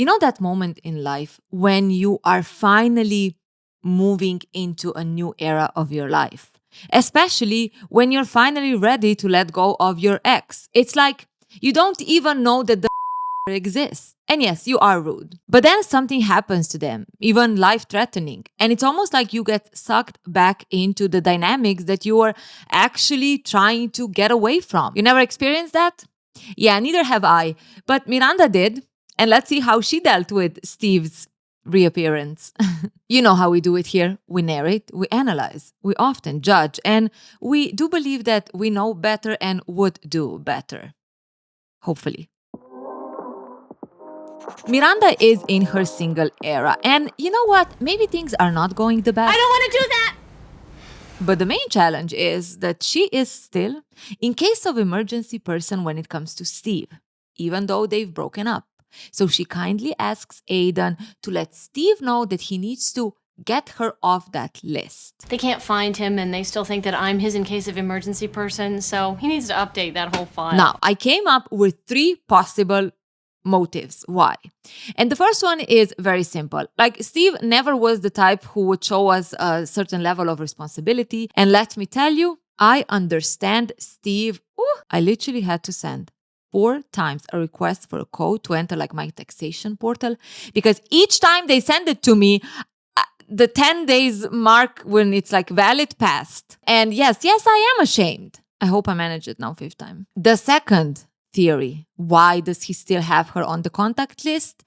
You know that moment in life when you are finally moving into a new era of your life, especially when you're finally ready to let go of your ex. It's like you don't even know that the exists. And yes, you are rude. But then something happens to them, even life-threatening. And it's almost like you get sucked back into the dynamics that you were actually trying to get away from. You never experienced that? Yeah, neither have I. But Miranda did. And let's see how she dealt with Steve's reappearance. You know how we do it here. We narrate, we analyze, we often judge, and we do believe that we know better and would do better. Hopefully. Miranda is in her single era, and you know what? Maybe things are not going the best. I don't want to do that! But the main challenge is that she is still, in case of emergency, person when it comes to Steve, even though they've broken up. So she kindly asks Aidan to let Steve know that he needs to get her off that list. They can't find him and they still think that I'm his in case of emergency person, so he needs to update that whole file. Now, I came up with 3 possible motives. Why? And the first one is very simple. Like, Steve never was the type who would show us a certain level of responsibility. And let me tell you, I understand Steve. I literally had to send 4 times a request for a code to enter like my taxation portal, because each time they send it to me, the 10 days mark when it's like valid passed. And yes, I am ashamed. I hope I managed it now 5th time. The second theory, why does he still have her on the contact list,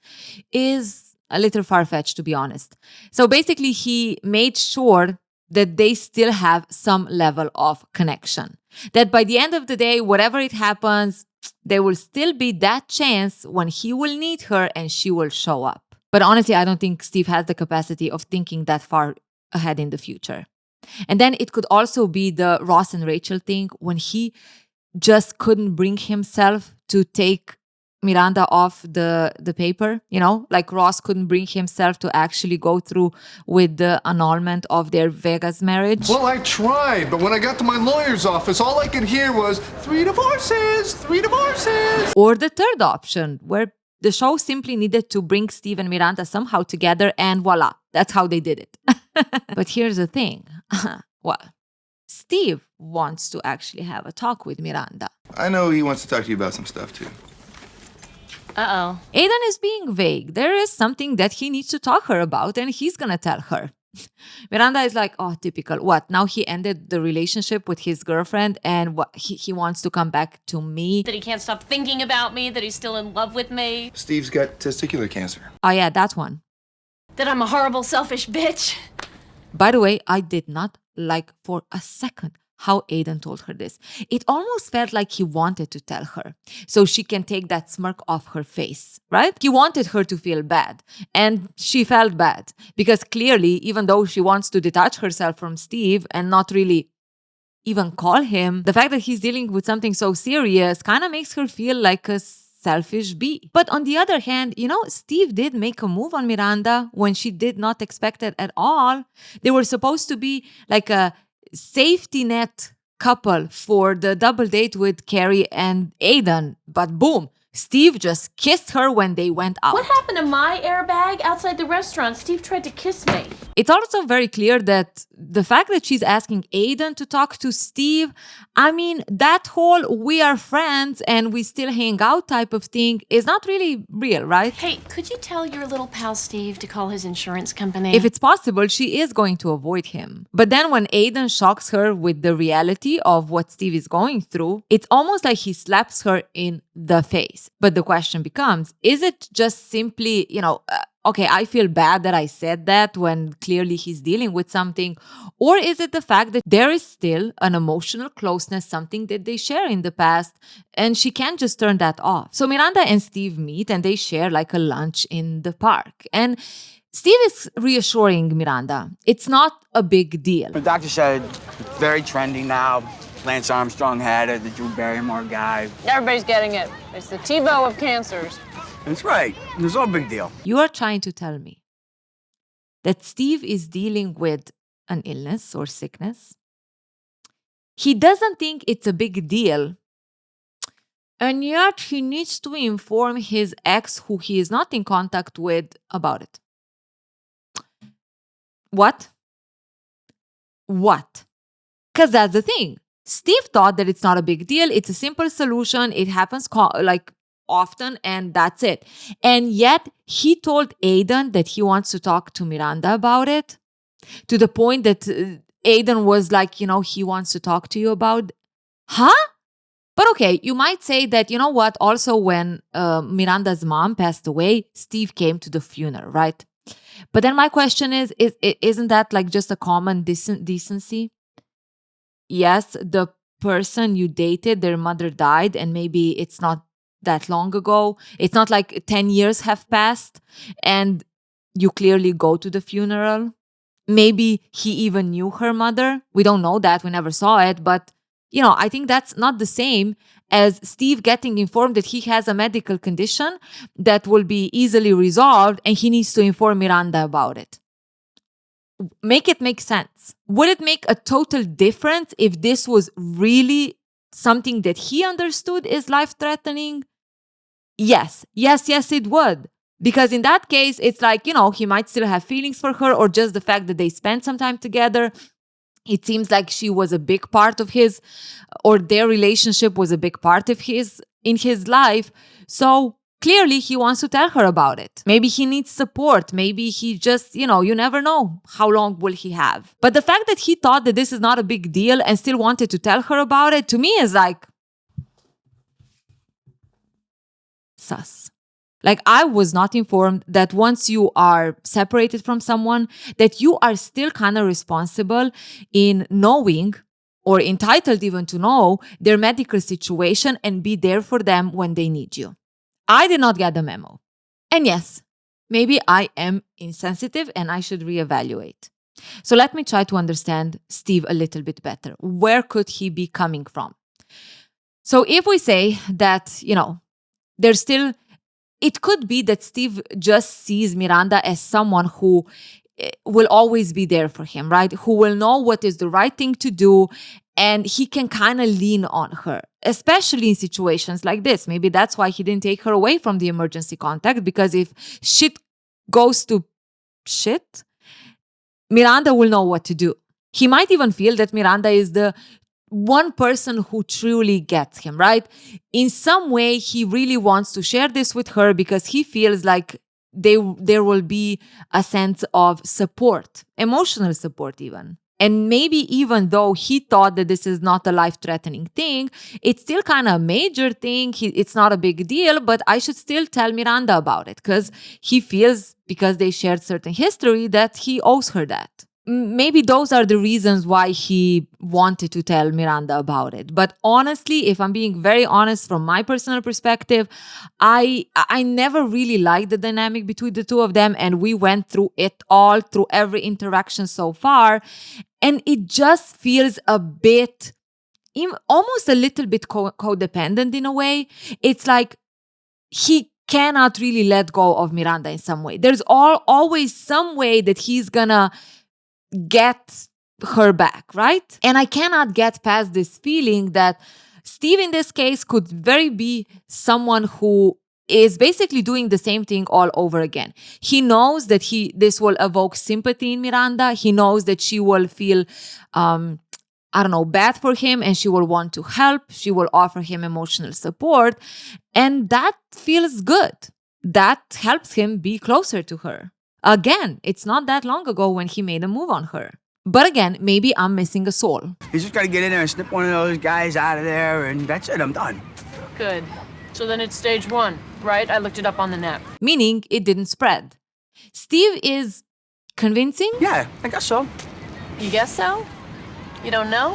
is a little far-fetched, to be honest. So basically, he made sure that they still have some level of connection. That by the end of the day, whatever it happens, there will still be that chance when he will need her and she will show up. But honestly, I don't think Steve has the capacity of thinking that far ahead in the future. And then it could also be the Ross and Rachel thing, when he just couldn't bring himself to take Miranda off the paper, you know, like Ross couldn't bring himself to actually go through with the annulment of their Vegas marriage. Well, I tried, but when I got to my lawyer's office, all I could hear was 3 divorces, 3 divorces. Or the third option, where the show simply needed to bring Steve and Miranda somehow together, and voila, that's how they did it. But here's the thing. Well, Steve wants to actually have a talk with Miranda. I know he wants to talk to you about some stuff, too. Uh-oh. Aidan is being vague. There is something that he needs to talk her about, and he's gonna tell her. Miranda is like, oh, typical. What? Now he ended the relationship with his girlfriend, and what? He wants to come back to me? That he can't stop thinking about me, that he's still in love with me. Steve's got testicular cancer. Oh yeah, that one. That I'm a horrible, selfish bitch. By the way, I did not like for a second how Aidan told her this. It almost felt like he wanted to tell her so she can take that smirk off her face, right? He wanted her to feel bad, and she felt bad because clearly, even though she wants to detach herself from Steve and not really even call him, the fact that he's dealing with something so serious kind of makes her feel like a selfish bee. But on the other hand, you know, Steve did make a move on Miranda when she did not expect it at all. They were supposed to be like a safety net couple for the double date with Carrie and Aidan. But boom, Steve just kissed her when they went out. What happened to my airbag outside the restaurant? Steve tried to kiss me. It's also very clear that the fact that she's asking Aidan to talk to Steve, I mean, that whole we are friends and we still hang out type of thing is not really real, right? Hey, could you tell your little pal Steve to call his insurance company? If it's possible, she is going to avoid him. But then when Aidan shocks her with the reality of what Steve is going through, it's almost like he slaps her in the face. But the question becomes, is it just simply, okay, I feel bad that I said that when clearly he's dealing with something? Or is it the fact that there is still an emotional closeness, something that they share in the past, and she can't just turn that off? So Miranda and Steve meet and they share like a lunch in the park. And Steve is reassuring Miranda. It's not a big deal. The doctor said it's very trendy now. Lance Armstrong had it, the Drew Barrymore guy. Everybody's getting it. It's the TiVo of cancers. That's right. It's no big deal. You are trying to tell me that Steve is dealing with an illness or sickness. He doesn't think it's a big deal And yet he needs to inform his ex, who he is not in contact with, about it. What? Because that's the thing. Steve thought that it's not a big deal. It's a simple solution. It happens often, and that's it. And yet he told Aiden that he wants to talk to Miranda about it, to the point that Aiden was like, he wants to talk to you about. Huh? But okay, you might say that, you know what? Also, when Miranda's mom passed away, Steve came to the funeral, right? But then my question is isn't that like just a common decency? Yes, the person you dated, their mother died, and maybe it's not that long ago. It's not like 10 years have passed and you clearly go to the funeral. Maybe he even knew her mother. We don't know that. We never saw it. But, I think that's not the same as Steve getting informed that he has a medical condition that will be easily resolved and he needs to inform Miranda about it. Make it make sense. Would it make a total difference if this was really something that he understood is life-threatening? Yes, it would. Because in that case, it's like, he might still have feelings for her, or just the fact that they spent some time together. It seems like she was a big part of his, or their relationship was a big part of in his life. So clearly he wants to tell her about it. Maybe he needs support. Maybe he just, you never know how long will he have. But the fact that he thought that this is not a big deal and still wanted to tell her about it, to me is like, sus. Like, I was not informed that once you are separated from someone, that you are still kind of responsible in knowing, or entitled even to know, their medical situation and be there for them when they need you. I did not get the memo. And yes, maybe I am insensitive and I should reevaluate. So let me try to understand Steve a little bit better. Where could he be coming from? So if we say that, there's still... It could be that Steve just sees Miranda as someone who will always be there for him, right? Who will know what is the right thing to do, and he can kind of lean on her, especially in situations like this. Maybe that's why he didn't take her away from the emergency contact, because if shit goes to shit, Miranda will know what to do. He might even feel that Miranda is the one person who truly gets him, right? In some way, he really wants to share this with her because he feels like there will be a sense of support, emotional support even. And maybe even though he thought that this is not a life-threatening thing, it's still kind of a major thing. It's not a big deal, but I should still tell Miranda about it because he feels, because they shared certain history, that he owes her that. Maybe those are the reasons why he wanted to tell Miranda about it. But honestly, if I'm being very honest from my personal perspective, I never really liked the dynamic between the two of them. And we went through it all, through every interaction so far. And it just feels a bit, almost a little bit codependent in a way. It's like he cannot really let go of Miranda in some way. There's always some way that he's gonna get her back, right? And I cannot get past this feeling that Steve in this case could very be someone who is basically doing the same thing all over again. He knows that this will evoke sympathy in Miranda. He knows that she will feel, bad for him, and she will want to help. She will offer him emotional support. And that feels good. That helps him be closer to her. Again, it's not that long ago when he made a move on her. But again, maybe I'm missing a soul. You just gotta get in there and snip one of those guys out of there, and that's it, I'm done. Good. So then it's stage 1, right? I looked it up on the net. Meaning it didn't spread. Steve is convincing? Yeah, I guess so. You guess so? You don't know?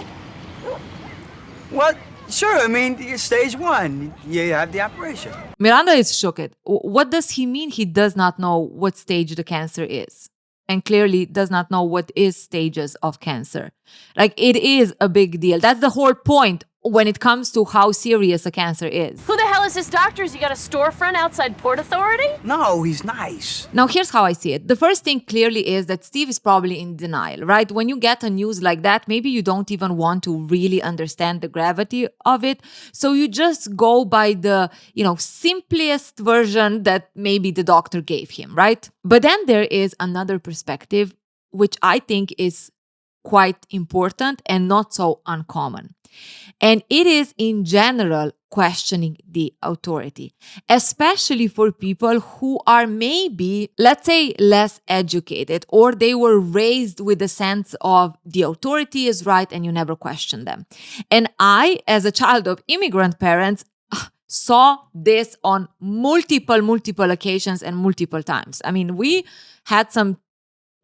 What? Sure, I mean, it's stage 1. You have the operation. Miranda is shocked. What does he mean he does not know what stage the cancer is? And clearly does not know what is stages of cancer. Like, it is a big deal. That's the whole point. when it comes to how serious a cancer is. Who the hell is this doctor? Has he got a storefront outside Port Authority? No, he's nice. Now, here's how I see it. The first thing clearly is that Steve is probably in denial, right? When you get a news like that, maybe you don't even want to really understand the gravity of it. So you just go by the, simplest version that maybe the doctor gave him, right? But then there is another perspective, which I think is quite important and not so uncommon. And it is, in general, questioning the authority, especially for people who are maybe, let's say, less educated, or they were raised with a sense of the authority is right and you never question them. And I, as a child of immigrant parents, saw this on multiple occasions and multiple times. I mean, we had some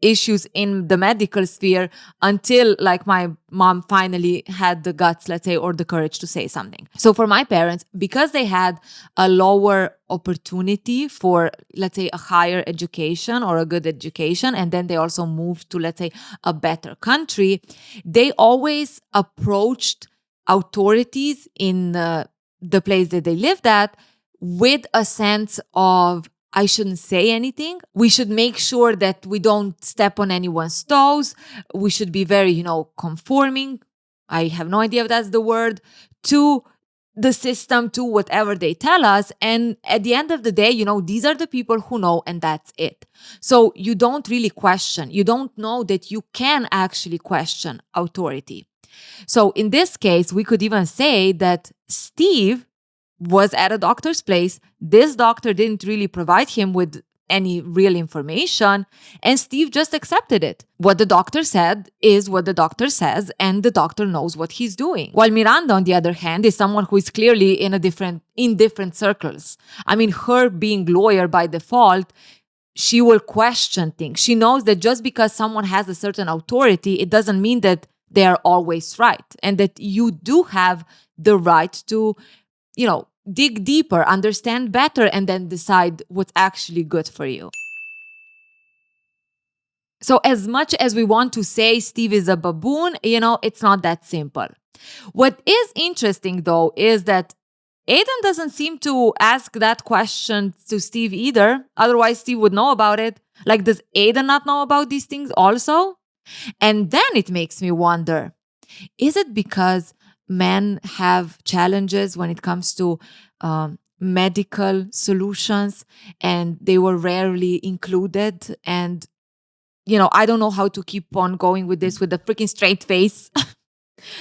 issues in the medical sphere until my mom finally had the guts, let's say, or the courage to say something. So for my parents, because they had a lower opportunity for, let's say, a higher education or a good education, and then they also moved to, let's say, a better country, they always approached authorities in the place that they lived at with a sense of, I shouldn't say anything. We should make sure that we don't step on anyone's toes. We should be very, conforming. I have no idea if that's the word, to the system, to whatever they tell us. And at the end of the day, these are the people who know, and that's it. So you don't really question. You don't know that you can actually question authority. So in this case, we could even say that Steve was at a doctor's place. This doctor didn't really provide him with any real information, and Steve just accepted it. What the doctor said is what the doctor says, and the doctor knows what he's doing. While Miranda, on the other hand, is someone who is clearly in different circles. I mean, her being lawyer by default, she will question things. She knows that just because someone has a certain authority, it doesn't mean that they are always right, and that you do have the right to dig deeper, understand better, and then decide what's actually good for you. So as much as we want to say Steve is a baboon, it's not that simple. What is interesting, though, is that Aiden doesn't seem to ask that question to Steve either. Otherwise, Steve would know about it. Does Aiden not know about these things also? And then it makes me wonder, is it because men have challenges when it comes to medical solutions and they were rarely included? And, I don't know how to keep on going with this with a freaking straight face.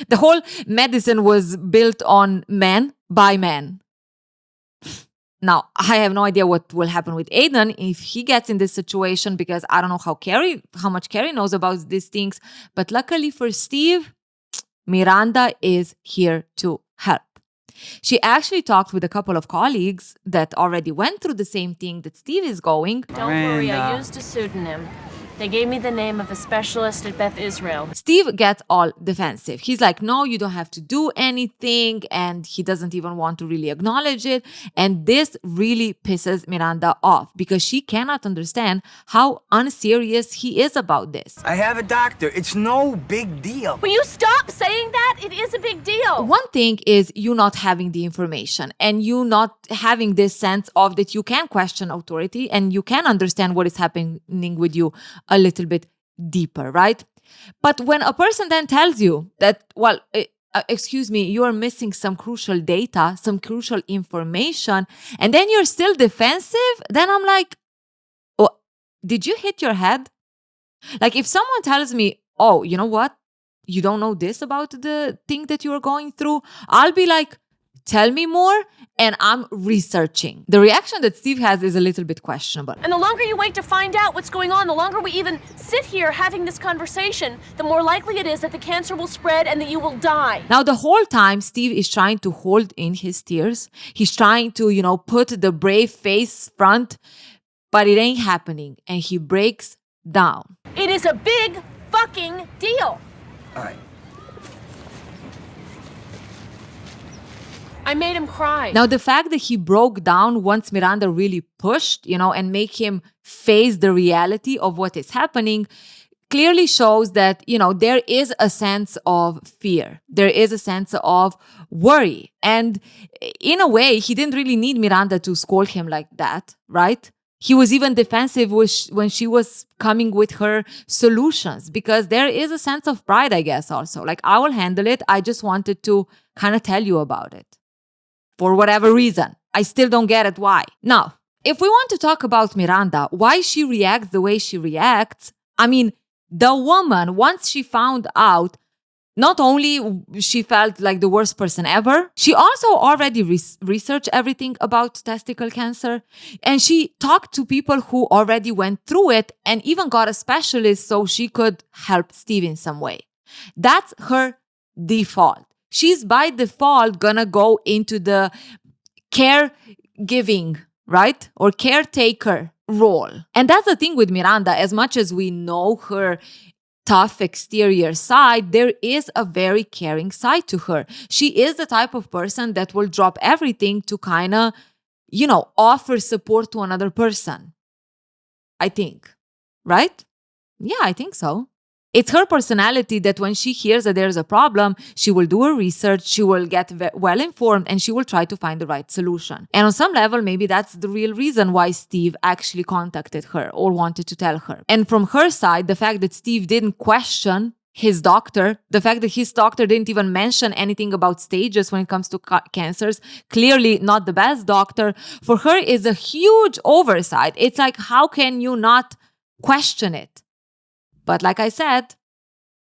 The whole medicine was built on men by men. Now, I have no idea what will happen with Aiden if he gets in this situation, because I don't know how much Carrie knows about these things. But luckily for Steve, Miranda is here to help. She actually talked with a couple of colleagues that already went through the same thing that Steve is going. Don't worry, I used a pseudonym. They gave me the name of a specialist at Beth Israel. Steve gets all defensive. He's like, no, you don't have to do anything. And he doesn't even want to really acknowledge it. And this really pisses Miranda off because she cannot understand how unserious he is about this. I have a doctor. It's no big deal. Will you stop saying that? It is a big deal. One thing is you not having the information and you not having this sense of that you can question authority and you can understand what is happening with you a little bit deeper, right? But when a person then tells you that, excuse me, you are missing some crucial data, some crucial information, and then you're still defensive, then I'm like, oh, did you hit your head? If someone tells me, oh, you know what? You don't know this about the thing that you are going through, I'll be like, tell me more, and I'm researching. The reaction that Steve has is a little bit questionable. And the longer you wait to find out what's going on, the longer we even sit here having this conversation, the more likely it is that the cancer will spread and that you will die. Now, the whole time, Steve is trying to hold in his tears. He's trying to, put the brave face front, but it ain't happening, and he breaks down. It is a big fucking deal. All right. I made him cry. Now, the fact that he broke down once Miranda really pushed, and make him face the reality of what is happening, clearly shows that, there is a sense of fear. There is a sense of worry. And in a way, he didn't really need Miranda to scold him like that, right? He was even defensive when she was coming with her solutions, because there is a sense of pride, I guess, also. Like, I will handle it. I just wanted to kind of tell you about it for whatever reason. I still don't get it why. Now, if we want to talk about Miranda, why she reacts the way she reacts, I mean, the woman, once she found out, not only she felt like the worst person ever, she also already researched everything about testicle cancer. And she talked to people who already went through it and even got a specialist so she could help Steve in some way. That's her default. She's by default gonna go into the caregiving, right? Or caretaker role. And that's the thing with Miranda. As much as we know her tough exterior side, there is a very caring side to her. She is the type of person that will drop everything to kind of, offer support to another person. I think. Right? Yeah, I think so. It's her personality that when she hears that there's a problem, she will do her research, she will get well informed, and she will try to find the right solution. And on some level, maybe that's the real reason why Steve actually contacted her or wanted to tell her. And from her side, the fact that Steve didn't question his doctor, the fact that his doctor didn't even mention anything about stages when it comes to cancers, clearly not the best doctor, for her is a huge oversight. It's like, how can you not question it? But like I said,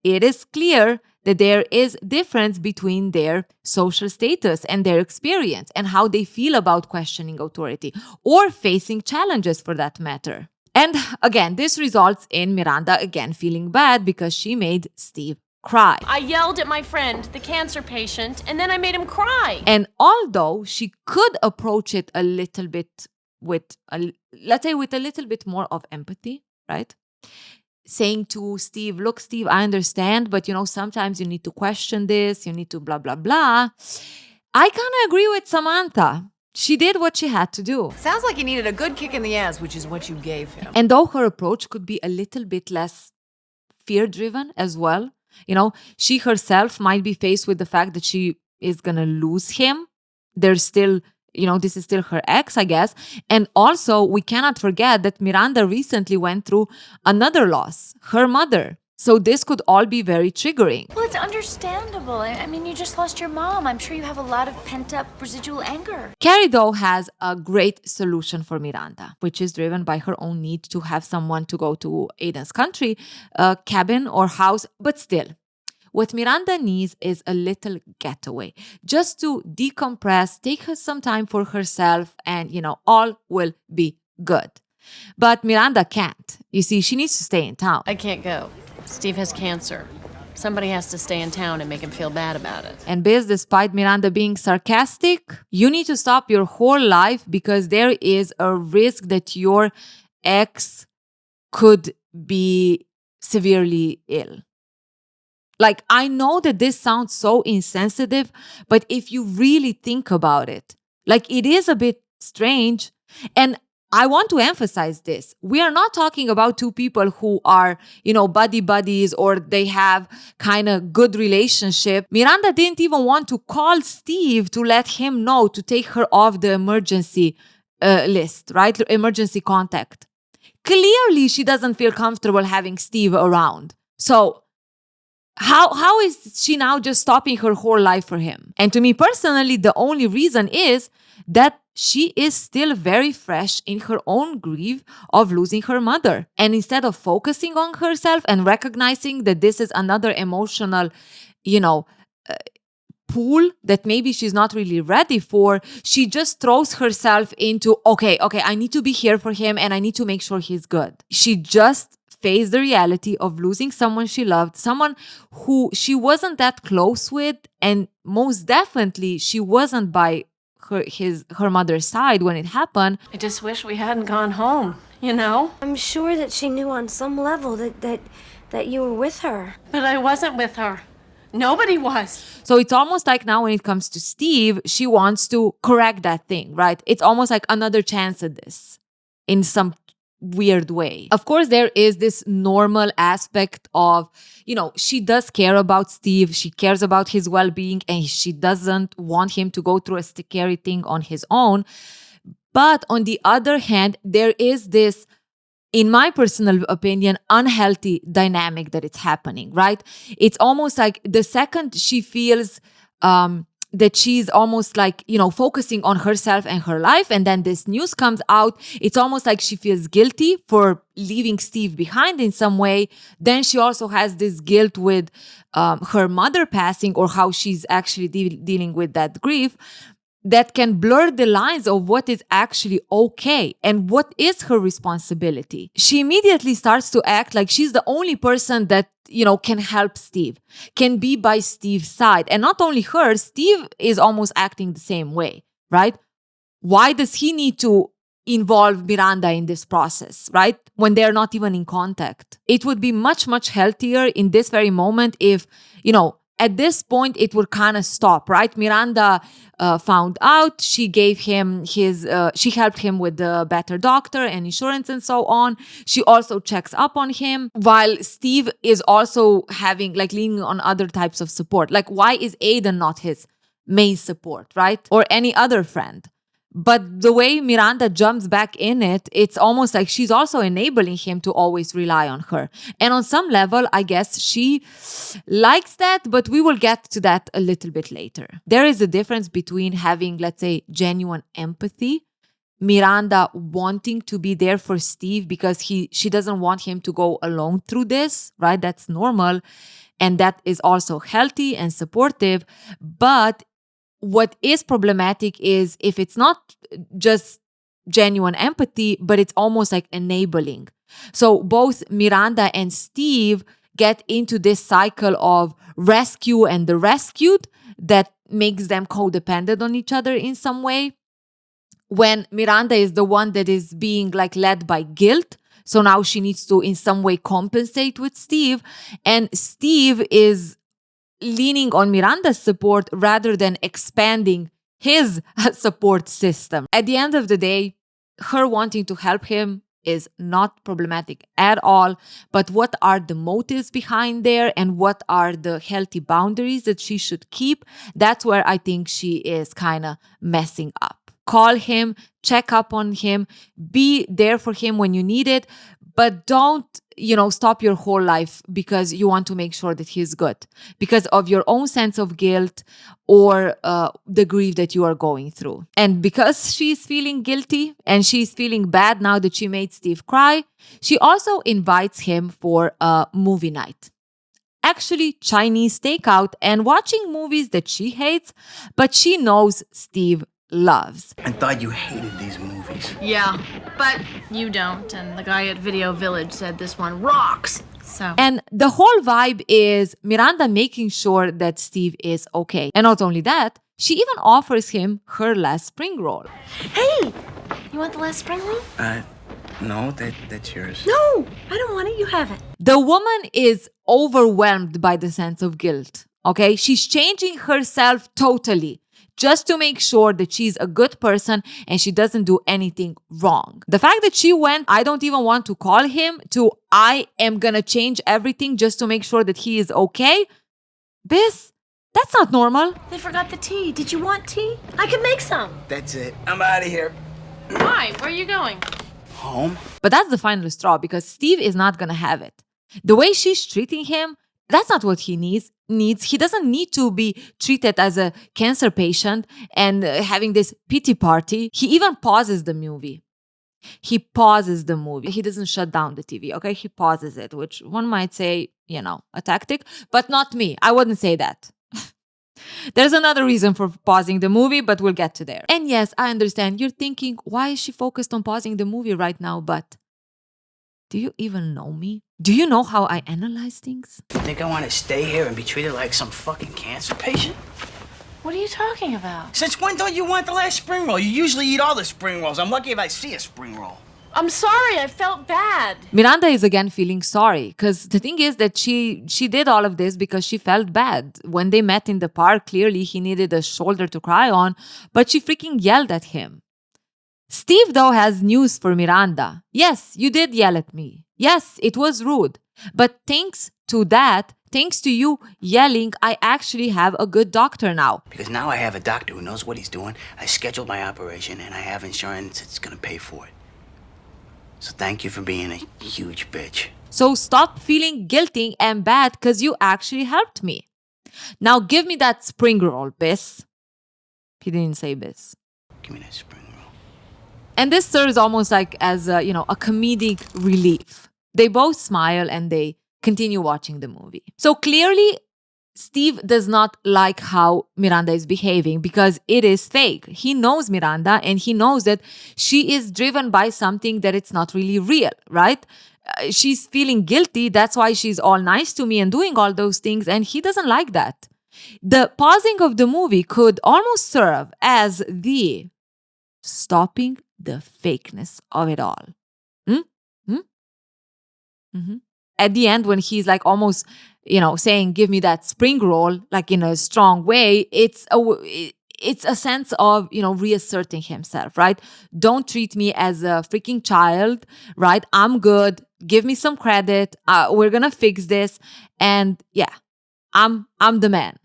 it is clear that there is difference between their social status and their experience and how they feel about questioning authority or facing challenges for that matter. And again, this results in Miranda again feeling bad because she made Steve cry. I yelled at my friend, the cancer patient, and then I made him cry. And although she could approach it a little bit with a little bit more of empathy, right? Saying to Steve, look, Steve, I understand, but sometimes you need to question this, you need to blah, blah, blah. I kind of agree with Samantha. She did what she had to do. Sounds like he needed a good kick in the ass, which is what you gave him. And though her approach could be a little bit less fear-driven as well, she herself might be faced with the fact that she is going to lose him. There's still this is still her ex, I guess. And also, we cannot forget that Miranda recently went through another loss, her mother. So this could all be very triggering. Well, it's understandable. I mean, you just lost your mom. I'm sure you have a lot of pent-up residual anger. Carrie, though, has a great solution for Miranda, which is driven by her own need to have someone to go to Aiden's country, a cabin or house, but still. What Miranda needs is a little getaway, just to decompress, take her some time for herself, and, all will be good. But Miranda can't. You see, she needs to stay in town. I can't go. Steve has cancer. Somebody has to stay in town and make him feel bad about it. And Biz, despite Miranda being sarcastic, you need to stop your whole life because there is a risk that your ex could be severely ill. Like, I know that this sounds so insensitive, but if you really think about it, like, it is a bit strange. And I want to emphasize this. We are not talking about two people who are, buddy buddies or they have kind of good relationship. Miranda didn't even want to call Steve to let him know to take her off the emergency list, right? Emergency contact. Clearly, she doesn't feel comfortable having Steve around. So, how is she now just stopping her whole life for him? And to me personally, the only reason is that she is still very fresh in her own grief of losing her mother. And instead of focusing on herself and recognizing that this is another emotional, pool that maybe she's not really ready for, she just throws herself into, okay, I need to be here for him and I need to make sure he's good. She just face the reality of losing someone she loved, someone who she wasn't that close with, and most definitely she wasn't by her mother's side when it happened. I just wish we hadn't gone home, I'm sure that she knew on some level that you were with her. But I wasn't with her. Nobody was. So it's almost like now when it comes to Steve, she wants to correct that thing, right? It's almost like another chance at this in some weird way. Of course, there is this normal aspect of, she does care about Steve. She cares about his well-being, and she doesn't want him to go through a scary thing on his own. But on the other hand, there is this, in my personal opinion, unhealthy dynamic that it's happening, right? It's almost like the second she feels that she's almost like, focusing on herself and her life, and then this news comes out, it's almost like she feels guilty for leaving Steve behind in some way. Then she also has this guilt with her mother passing, or how she's actually dealing with that grief, that can blur the lines of what is actually okay and what is her responsibility. She immediately starts to act like she's the only person that, can help Steve, can be by Steve's side. And not only her, Steve is almost acting the same way, right? Why does he need to involve Miranda in this process, right? When they're not even in contact. It would be much, much healthier in this very moment if, at this point, it would kind of stop, right? Miranda found out, she gave him she helped him with the better doctor and insurance and so on. She also checks up on him, while Steve is also having, leaning on other types of support. Why is Aiden not his main support, right? Or any other friend? But the way Miranda jumps back in it, it's almost like she's also enabling him to always rely on her. And on some level, I guess she likes that, but we will get to that a little bit later. There is a difference between having, let's say, genuine empathy, Miranda wanting to be there for Steve because she doesn't want him to go alone through this, right? That's normal. And that is also healthy and supportive. But what is problematic is if it's not just genuine empathy, but it's almost like enabling. So both Miranda and Steve get into this cycle of rescue and the rescued that makes them codependent on each other in some way. When Miranda is the one that is being led by guilt, so now she needs to in some way compensate with Steve, and Steve is leaning on Miranda's support rather than expanding his support system. At the end of the day, her wanting to help him is not problematic at all. But what are the motives behind there and what are the healthy boundaries that she should keep? That's where I think she is kind of messing up. Call him, check up on him, be there for him when you need it, but don't stop your whole life because you want to make sure that he's good, because of your own sense of guilt or the grief that you are going through. And because she's feeling guilty and she's feeling bad now that she made Steve cry, she also invites him for a movie night. Actually, Chinese takeout and watching movies that she hates, but she knows Steve loves. I thought you hated these movies. Yeah, but you don't. And the guy at Video Village said this one rocks. So. And the whole vibe is Miranda making sure that Steve is okay. And not only that, she even offers him her last spring roll. Hey, you want the last spring roll? No, that's yours. No, I don't want it. You have it. The woman is overwhelmed by the sense of guilt. Okay, she's changing herself totally, just to make sure that she's a good person and she doesn't do anything wrong. The fact that she went, I don't even want to call him, to I am gonna change everything just to make sure that he is okay, that's not normal. They forgot the tea. Did you want tea? I can make some. That's it. I'm out of here. Why? Where are you going? Home? But that's the final straw because Steve is not gonna have it. The way she's treating him, that's not what he needs. He doesn't need to be treated as a cancer patient and having this pity party. He even pauses the movie. He doesn't shut down the TV, okay? He pauses it, which one might say, a tactic, but not me. I wouldn't say that. There's another reason for pausing the movie, but we'll get to there. And yes, I understand. You're thinking, why is she focused on pausing the movie right now? But do you even know me? Do you know how I analyze things? You think I want to stay here and be treated like some fucking cancer patient? What are you talking about? Since when don't you want the last spring roll? You usually eat all the spring rolls. I'm lucky if I see a spring roll. I'm sorry. I felt bad. Miranda is again feeling sorry because the thing is that she did all of this because she felt bad. When they met in the park, clearly he needed a shoulder to cry on, but she freaking yelled at him. Steve, though, has news for Miranda. Yes, you did yell at me. Yes, it was rude. But thanks to you yelling, I actually have a good doctor now. Because now I have a doctor who knows what he's doing. I scheduled my operation and I have insurance that's gonna pay for it. So thank you for being a huge bitch. So stop feeling guilty and bad because you actually helped me. Now give me that spring roll, Biss. He didn't say Biss. Give me that spring roll. And this serves almost like as a comedic relief. They both smile and they continue watching the movie. So clearly, Steve does not like how Miranda is behaving because it is fake. He knows Miranda and he knows that she is driven by something that it's not really real, right? She's feeling guilty. That's why she's all nice to me and doing all those things. And he doesn't like that. The pausing of the movie could almost serve as the stopping the fakeness of it all. Mm-hmm. At the end, when he's like almost, saying, give me that spring roll, like in a strong way, it's a sense of, reasserting himself, right? Don't treat me as a freaking child, right? I'm good. Give me some credit. We're going to fix this. And yeah, I'm the man.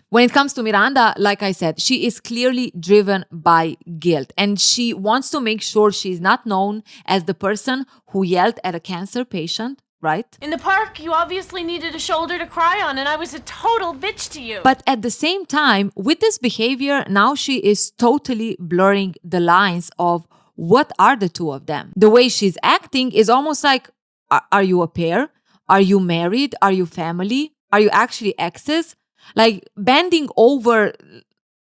When it comes to Miranda, like I said, she is clearly driven by guilt and she wants to make sure she's not known as the person who yelled at a cancer patient, right? In the park, you obviously needed a shoulder to cry on, and I was a total bitch to you. But at the same time, with this behavior, now she is totally blurring the lines of what are the two of them. The way she's acting is almost like, are you a pair? Are you married? Are you family? Are you actually exes? Like bending over,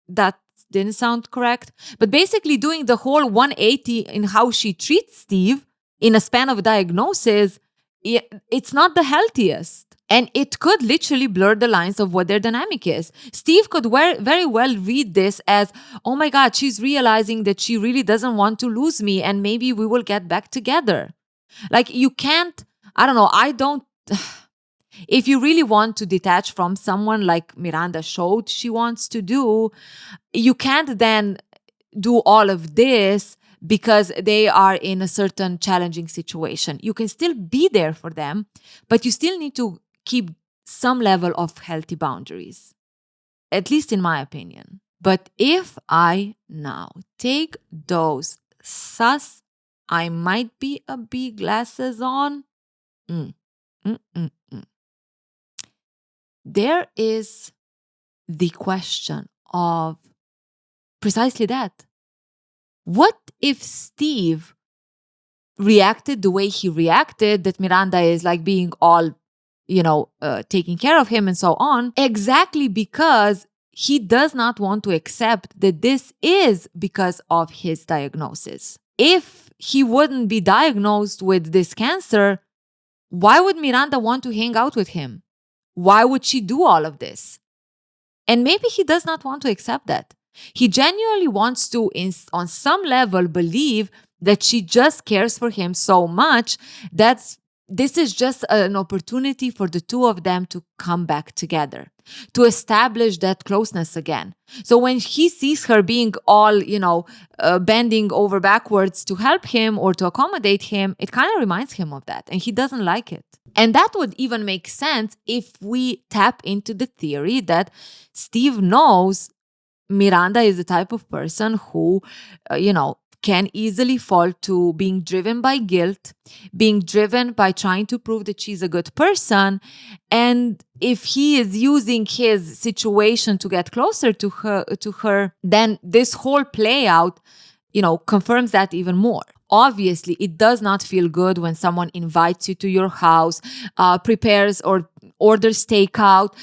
that didn't sound correct, but basically doing the whole 180 in how she treats Steve in a span of diagnosis, it's not the healthiest. And it could literally blur the lines of what their dynamic is. Steve could very well read this as, oh my God, she's realizing that she really doesn't want to lose me and maybe we will get back together. Like you can't, if you really want to detach from someone like Miranda showed she wants to do, you can't then do all of this because they are in a certain challenging situation. You can still be there for them, but you still need to keep some level of healthy boundaries, at least in my opinion. But if I now take those sus, I might be a B glasses on, there is the question of precisely that. What if Steve reacted the way he reacted, that Miranda is like being all, taking care of him and so on, exactly because he does not want to accept that this is because of his diagnosis. If he wouldn't be diagnosed with this cancer, why would Miranda want to hang out with him? Why would she do all of this? And maybe he does not want to accept that. He genuinely wants to, on some level, believe that she just cares for him so much that this is just an opportunity for the two of them to come back together, to establish that closeness again. So when he sees her being all, bending over backwards to help him or to accommodate him, it kind of reminds him of that, and he doesn't like it. And that would even make sense if we tap into the theory that Steve knows Miranda is the type of person who, can easily fall to being driven by guilt, being driven by trying to prove that she's a good person. And if he is using his situation to get closer to her, then this whole play out, confirms that even more. Obviously, it does not feel good when someone invites you to your house, prepares or orders takeout,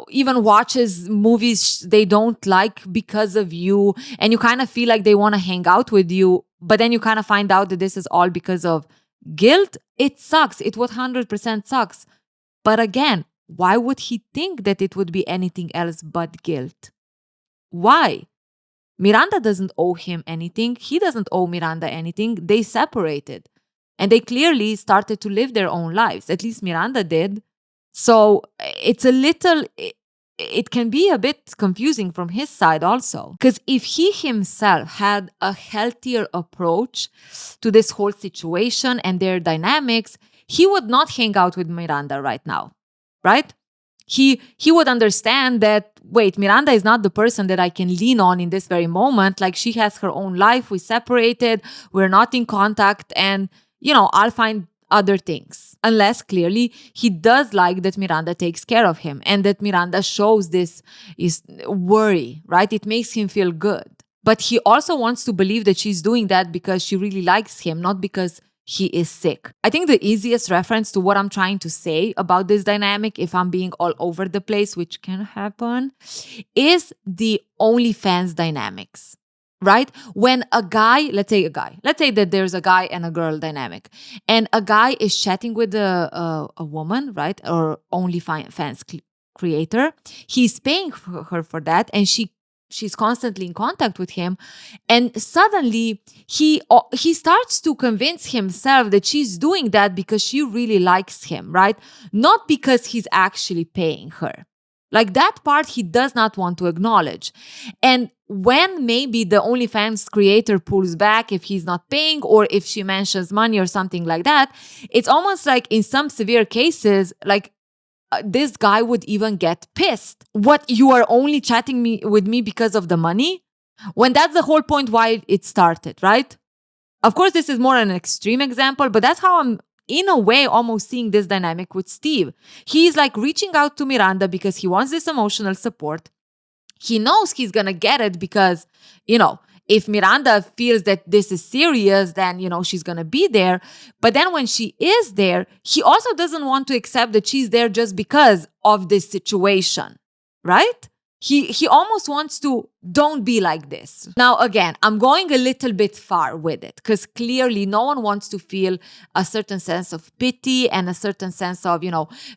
even watches movies they don't like because of you, and you kind of feel like they want to hang out with you, but then you kind of find out that this is all because of guilt. It sucks. It 100% sucks. But again, why would he think that it would be anything else but guilt? Why? Miranda doesn't owe him anything. He doesn't owe Miranda anything. They separated. And they clearly started to live their own lives. At least Miranda did. So it's a little it can be a bit confusing from his side also. Because if he himself had a healthier approach to this whole situation and their dynamics, he would not hang out with Miranda right now, right? He would understand that, wait, Miranda is not the person that I can lean on in this very moment. Like, she has her own life. We separated. We're not in contact. And, I'll find other things. Unless clearly he does like that Miranda takes care of him and that Miranda shows this is worry, right? It makes him feel good. But he also wants to believe that she's doing that because she really likes him, not because he is sick. I think the easiest reference to what I'm trying to say about this dynamic, if I'm being all over the place, which can happen, is the OnlyFans dynamics. Right? When a guy, let's say that there's a guy and a girl dynamic, and a guy is chatting with a woman, right? Or OnlyFans creator. He's paying her for that, and she's constantly in contact with him. And suddenly he starts to convince himself that she's doing that because she really likes him, right? Not because he's actually paying her. Like, that part he does not want to acknowledge. And when maybe the OnlyFans creator pulls back if he's not paying, or if she mentions money or something like that, it's almost like in some severe cases, like this guy would even get pissed. What, you are only chatting with me because of the money? When that's the whole point why it started, right? Of course, this is more an extreme example, but that's how I'm in a way almost seeing this dynamic with Steve. He's like reaching out to Miranda because he wants this emotional support. He knows he's gonna get it because, if Miranda feels that this is serious, then, she's gonna be there. But then when she is there, he also doesn't want to accept that she's there just because of this situation, right? He almost wants to, don't be like this. Now, again, I'm going a little bit far with it because clearly no one wants to feel a certain sense of pity and a certain sense of,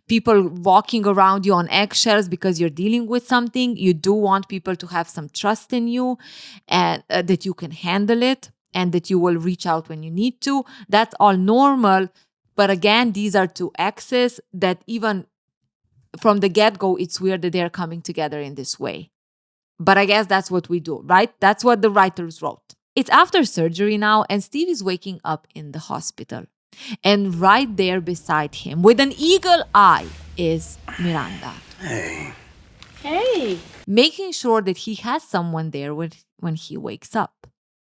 people walking around you on eggshells because you're dealing with something. You do want people to have some trust in you and that you can handle it and that you will reach out when you need to. That's all normal. But again, these are two exes that even from the get-go, it's weird that they're coming together in this way. But I guess that's what we do, right? That's what the writers wrote. It's after surgery now, and Steve is waking up in the hospital. And right there beside him, with an eagle eye, is Miranda. Hey. Making sure that he has someone there when he wakes up.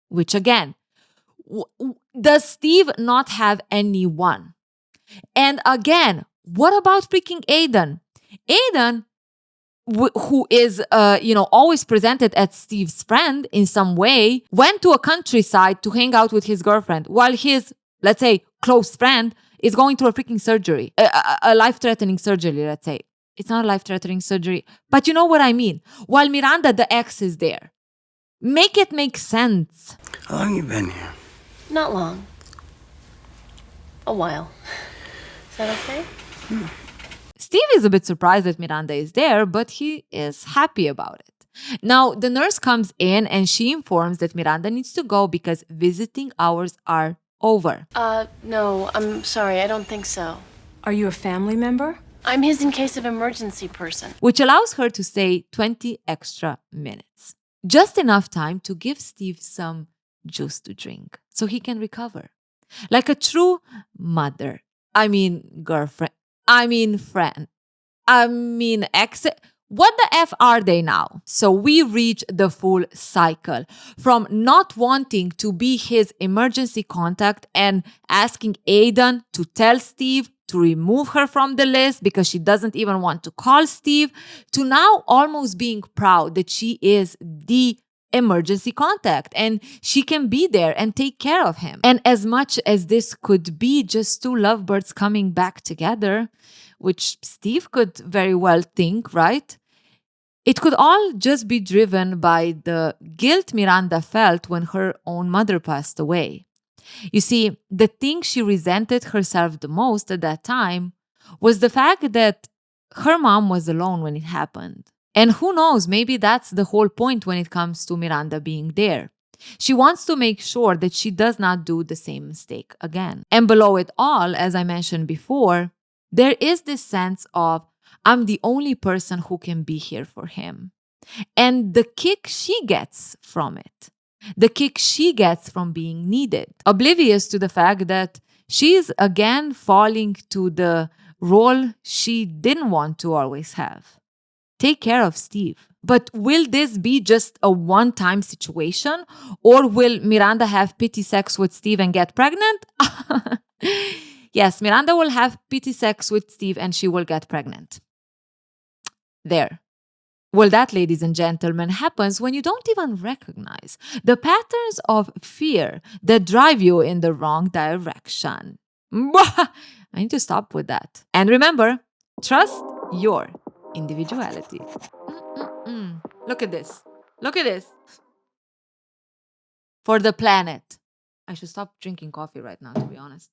Which again, does Steve not have anyone? And again, what about freaking Aiden? Aiden, who is, always presented as Steve's friend in some way, went to a countryside to hang out with his girlfriend while his, let's say, close friend is going through a freaking surgery, a life-threatening surgery, let's say. It's not a life-threatening surgery, but you know what I mean. While Miranda, the ex, is there. Make it make sense. How long you been here? Not long. A while. Is that okay? Steve is a bit surprised that Miranda is there, but he is happy about it. Now, the nurse comes in and she informs that Miranda needs to go because visiting hours are over. No, I'm sorry, I don't think so. Are you a family member? I'm his in case of emergency person. Which allows her to stay 20 extra minutes. Just enough time to give Steve some juice to drink so he can recover. Like a true mother. Girlfriend. Friend. Ex. What the F are they now? So we reach the full cycle from not wanting to be his emergency contact and asking Aiden to tell Steve to remove her from the list because she doesn't even want to call Steve, to now almost being proud that she is the emergency contact and she can be there and take care of him. And as much as this could be just two lovebirds coming back together, which Steve could very well think, right? It could all just be driven by the guilt Miranda felt when her own mother passed away. You see, the thing she resented herself the most at that time was the fact that her mom was alone when it happened. And who knows, maybe that's the whole point when it comes to Miranda being there. She wants to make sure that she does not do the same mistake again. And below it all, as I mentioned before, there is this sense of, I'm the only person who can be here for him. And the kick she gets from it, the kick she gets from being needed, oblivious to the fact that she's again falling to the role she didn't want to always have. Take care of Steve. But will this be just a one-time situation? Or will Miranda have pity sex with Steve and get pregnant? Yes, Miranda will have pity sex with Steve and she will get pregnant. There. Well, that, ladies and gentlemen, happens when you don't even recognize the patterns of fear that drive you in the wrong direction. I need to stop with that. And remember, trust your individuality. Look at this. Look at this. For the planet. I should stop drinking coffee right now, to be honest.